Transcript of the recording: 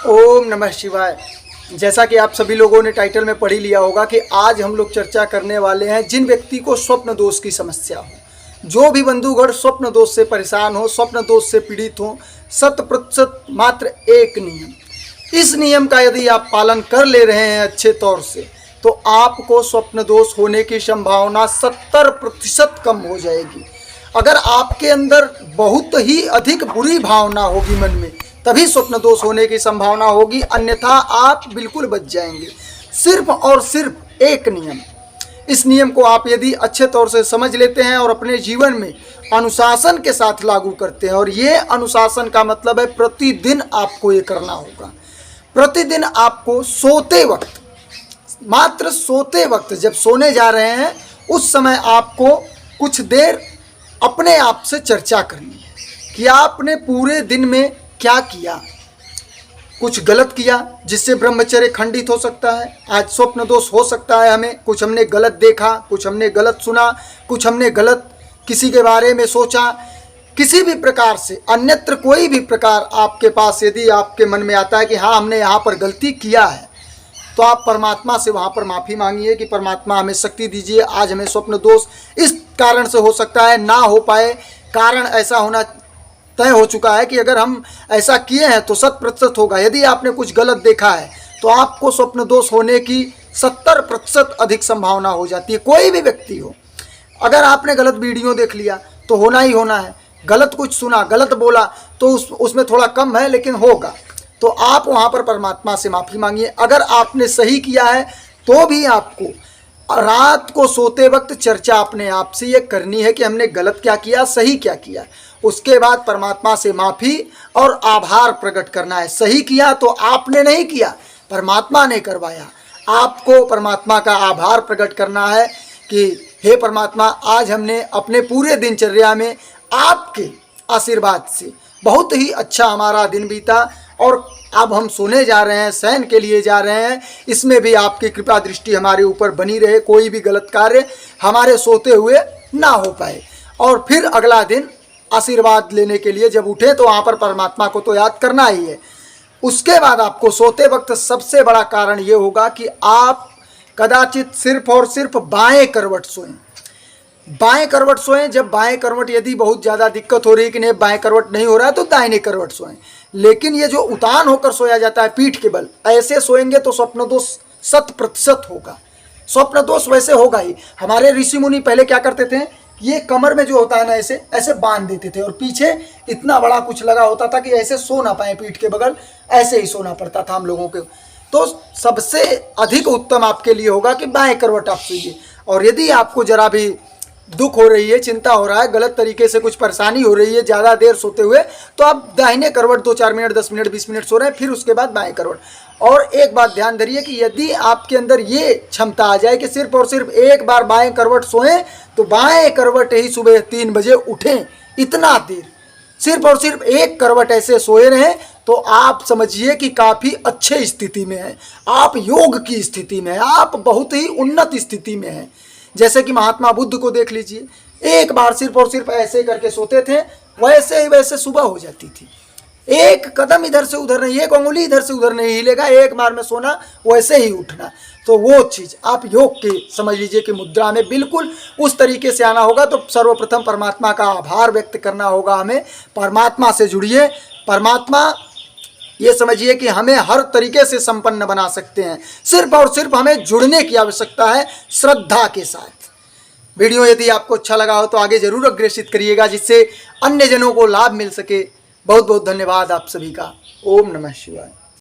ओम नमः शिवाय। जैसा कि आप सभी लोगों ने टाइटल में पढ़ ही लिया होगा कि आज हम लोग चर्चा करने वाले हैं जिन व्यक्ति को स्वप्न दोष की समस्या हो, जो भी बंधुगण स्वप्न दोष से परेशान हो, स्वप्न दोष से पीड़ित हो, 100% मात्र एक नियम, इस नियम का यदि आप पालन कर ले रहे हैं अच्छे तौर से तो आपको स्वप्न दोष होने की संभावना 70% कम हो जाएगी। अगर आपके अंदर बहुत ही अधिक बुरी भावना होगी मन में, तभी स्वप्न दोष होने की संभावना होगी, अन्यथा आप बिल्कुल बच जाएंगे। सिर्फ और सिर्फ एक नियम, इस नियम को आप यदि अच्छे तौर से समझ लेते हैं और अपने जीवन में अनुशासन के साथ लागू करते हैं, और ये अनुशासन का मतलब है प्रतिदिन आपको ये करना होगा। प्रतिदिन आपको सोते वक्त, मात्र सोते वक्त, जब सोने जा रहे हैं उस समय आपको कुछ देर अपने आप से चर्चा करनी है कि आपने पूरे दिन में क्या किया। कुछ गलत किया जिससे ब्रह्मचर्य खंडित हो सकता है, आज स्वप्न दोष हो सकता है हमें, कुछ हमने गलत देखा, कुछ हमने गलत सुना, कुछ हमने गलत किसी के बारे में सोचा, किसी भी प्रकार से अन्यत्र कोई भी प्रकार आपके पास यदि आपके मन में आता है कि हाँ हमने यहाँ पर गलती किया है, तो आप परमात्मा से वहाँ पर माफ़ी मांगिए कि परमात्मा हमें शक्ति दीजिए, आज हमें स्वप्न दोष इस कारण से हो सकता है, ना हो पाए, कारण ऐसा होना तय हो चुका है कि अगर हम ऐसा किए हैं तो 100% होगा। यदि आपने कुछ गलत देखा है तो आपको स्वप्न दोष होने की 70% अधिक संभावना हो जाती है। कोई भी व्यक्ति हो, अगर आपने गलत वीडियो देख लिया तो होना ही होना है, गलत कुछ सुना, गलत बोला तो उसमें थोड़ा कम है लेकिन होगा, तो आप वहाँ पर परमात्मा से माफ़ी मांगिए। अगर आपने सही किया है तो भी आपको रात को सोते वक्त चर्चा अपने आप से ये करनी है कि हमने गलत क्या किया, सही क्या किया। उसके बाद परमात्मा से माफ़ी और आभार प्रकट करना है। सही किया तो आपने नहीं किया, परमात्मा ने करवाया। आपको परमात्मा का आभार प्रकट करना है कि हे परमात्मा, आज हमने अपने पूरे दिनचर्या में आपके आशीर्वाद से बहुत ही अच्छा हमारा दिन बीता, और अब हम सोने जा रहे हैं, शयन के लिए जा रहे हैं, इसमें भी आपकी कृपा दृष्टि हमारे ऊपर बनी रहे, कोई भी गलत कार्य हमारे सोते हुए ना हो पाए। और फिर अगला दिन आशीर्वाद लेने के लिए जब उठे तो वहाँ पर परमात्मा को तो याद करना ही है। उसके बाद आपको सोते वक्त सबसे बड़ा कारण ये होगा कि आप कदाचित सिर्फ और सिर्फ बाएं करवट सोएं। बाएं करवट सोएं। जब बाएं करवट यदि बहुत ज़्यादा दिक्कत हो रही है कि नहीं बाएं करवट नहीं हो रहा है तो दाहिने करवट सोएं। लेकिन ये जो उतान होकर सोया जाता है पीठ के बल, ऐसे सोएंगे तो स्वप्न दोष 100% होगा। स्वप्न दोष वैसे होगा ही। हमारे ऋषि मुनि पहले क्या करते थे, ये कमर में जो होता है ना ऐसे ऐसे बांध देते थे, और पीछे इतना बड़ा कुछ लगा होता था कि ऐसे सो ना पाए, पीठ के बगल ऐसे ही सोना पड़ता था हम लोगों के। तो सबसे अधिक उत्तम आपके लिए होगा कि बाएं करवट आप सोइए। और यदि आपको जरा भी दुख हो रही है, चिंता हो रहा है, गलत तरीके से कुछ परेशानी हो रही है ज़्यादा देर सोते हुए, तो आप दाहिने करवट 2-4 मिनट, 10 मिनट, 20 मिनट सो रहे हैं, फिर उसके बाद बाएं करवट। और एक बात ध्यान धरिए कि यदि आपके अंदर ये क्षमता आ जाए कि सिर्फ और सिर्फ एक बार बाएं करवट सोएं, तो बाएं करवट ही सुबह 3 बजे उठें, इतना देर सिर्फ और सिर्फ एक करवट ऐसे सोए रहें, तो आप समझिए कि काफ़ी अच्छे स्थिति में हैं, आप योग की स्थिति में हैं, आप बहुत ही उन्नत स्थिति में हैं। जैसे कि महात्मा बुद्ध को देख लीजिए, एक बार सिर्फ और सिर्फ ऐसे करके सोते थे, वैसे ही वैसे सुबह हो जाती थी। एक कदम इधर से उधर नहीं, एक उंगली इधर से उधर नहीं हिलेगा, एक बार में सोना वैसे ही उठना। तो वो चीज़ आप योग के समझ लीजिए कि मुद्रा में बिल्कुल उस तरीके से आना होगा। तो सर्वप्रथम परमात्मा का आभार व्यक्त करना होगा हमें। परमात्मा से जुड़िए। परमात्मा ये समझिए कि हमें हर तरीके से संपन्न बना सकते हैं, सिर्फ और सिर्फ हमें जुड़ने की आवश्यकता है श्रद्धा के साथ। वीडियो यदि आपको अच्छा लगा हो तो आगे जरूर अग्रेसित करिएगा, जिससे अन्य जनों को लाभ मिल सके। बहुत बहुत धन्यवाद आप सभी का। ओम नमः शिवाय।